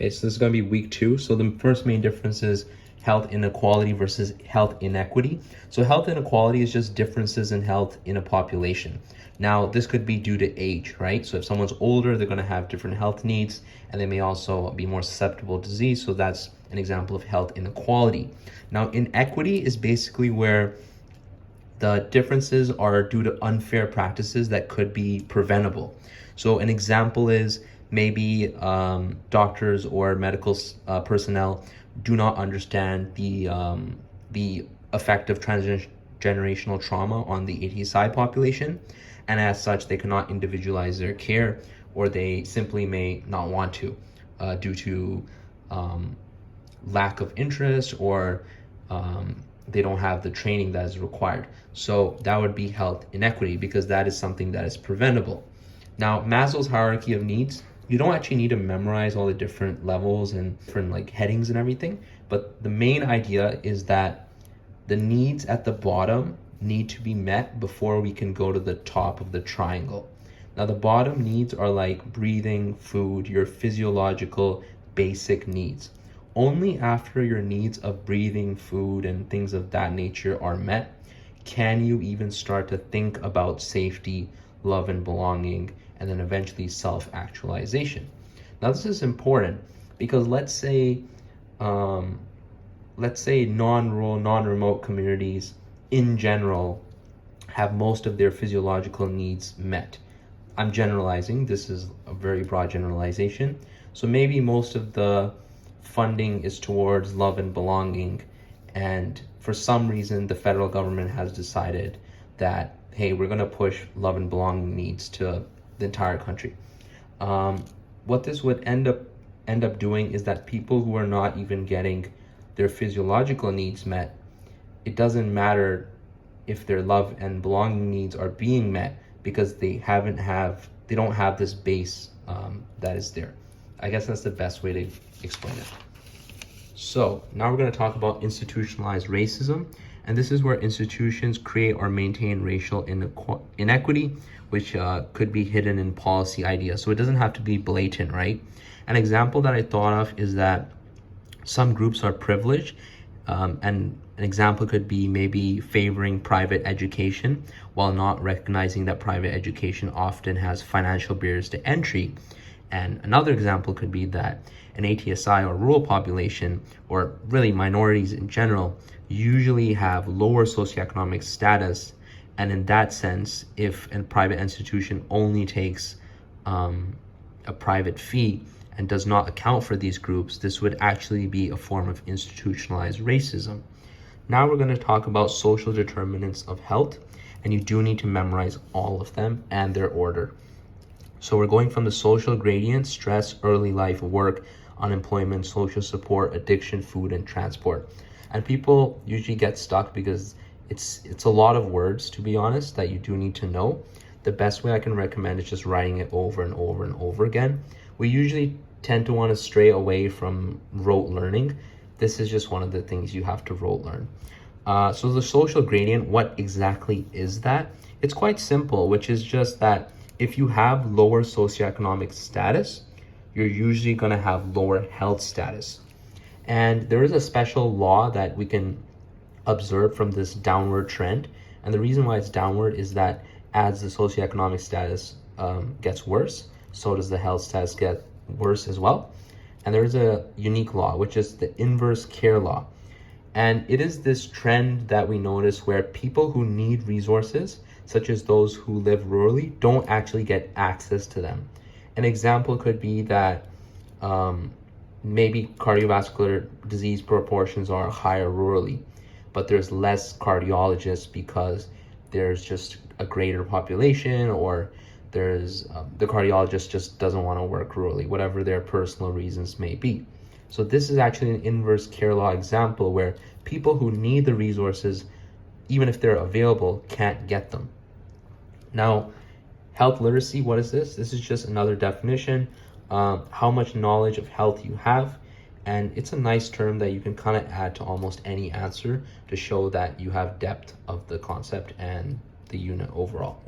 Okay, so this is going to be week 2. So the first main difference is health inequality versus health inequity. So health inequality is just differences in health in a population. Now, this could be due to age, right? So if someone's older, they're going to have different health needs, and they may also be more susceptible to disease. So that's an example of health inequality. Now, inequity is basically where the differences are due to unfair practices that could be preventable. So an example is maybe doctors or medical personnel do not understand the effect of transgenerational trauma on the ATSI population, and as such, they cannot individualize their care, or they simply may not want to due to lack of interest, or they don't have the training that is required. So that would be health inequity, because that is something that is preventable. Now, Maslow's hierarchy of needs, you don't actually need to memorize all the different levels and different like headings and everything, but the main idea is that the needs at the bottom need to be met before we can go to the top of the triangle. Now, the bottom needs are like breathing, food, your physiological basic needs. Only after your needs of breathing, food, and things of that nature are met can you even start to think about safety, love and belonging, and then eventually self-actualization. Now, this is important because let's say non-rural, non-remote communities in general have most of their physiological needs met. I'm generalizing. This is a very broad generalization. So maybe most of the funding is towards love and belonging, and for some reason the federal government has decided that, hey, we're going to push love and belonging needs to the entire country. What this would end up doing is that people who are not even getting their physiological needs met, it doesn't matter if their love and belonging needs are being met, because they don't have this base that is there. I guess that's the best way to explain it. So now we're going to talk about institutionalized racism, and this is where institutions create or maintain racial inequity, which could be hidden in policy ideas. So it doesn't have to be blatant, right? An example that I thought of is that some groups are privileged, and an example could be maybe favoring private education while not recognizing that private education often has financial barriers to entry. And another example could be that an ATSI or rural population, or really minorities in general, usually have lower socioeconomic status. And in that sense, if a private institution only takes a private fee and does not account for these groups, this would actually be a form of institutionalized racism. Now we're going to talk about social determinants of health, and you do need to memorize all of them and their order. So we're going from the social gradient: stress, early life, work, unemployment, social support, addiction, food, and transport. And people usually get stuck because it's a lot of words, to be honest, that you do need to know. The best way I can recommend is just writing it over and over and over again. We usually tend to want to stray away from rote learning. This is just one of the things you have to rote learn. So the social gradient, what exactly is that? It's quite simple, which is just that if you have lower socioeconomic status, you're usually going to have lower health status. And there is a special law that we can observe from this downward trend. And the reason why it's downward is that as the socioeconomic status gets worse, so does the health status get worse as well. And there is a unique law, which is the inverse care law. And it is this trend that we notice where people who need resources, such as those who live rurally, don't actually get access to them. An example could be that maybe cardiovascular disease proportions are higher rurally, but there's less cardiologists because there's just a greater population, or there's the cardiologist just doesn't want to work rurally, whatever their personal reasons may be. So this is actually an inverse care law example where people who need the resources, even if they're available, can't get them. Now, health literacy, what is this? This is just another definition, how much knowledge of health you have. And it's a nice term that you can kind of add to almost any answer to show that you have depth of the concept and the unit overall.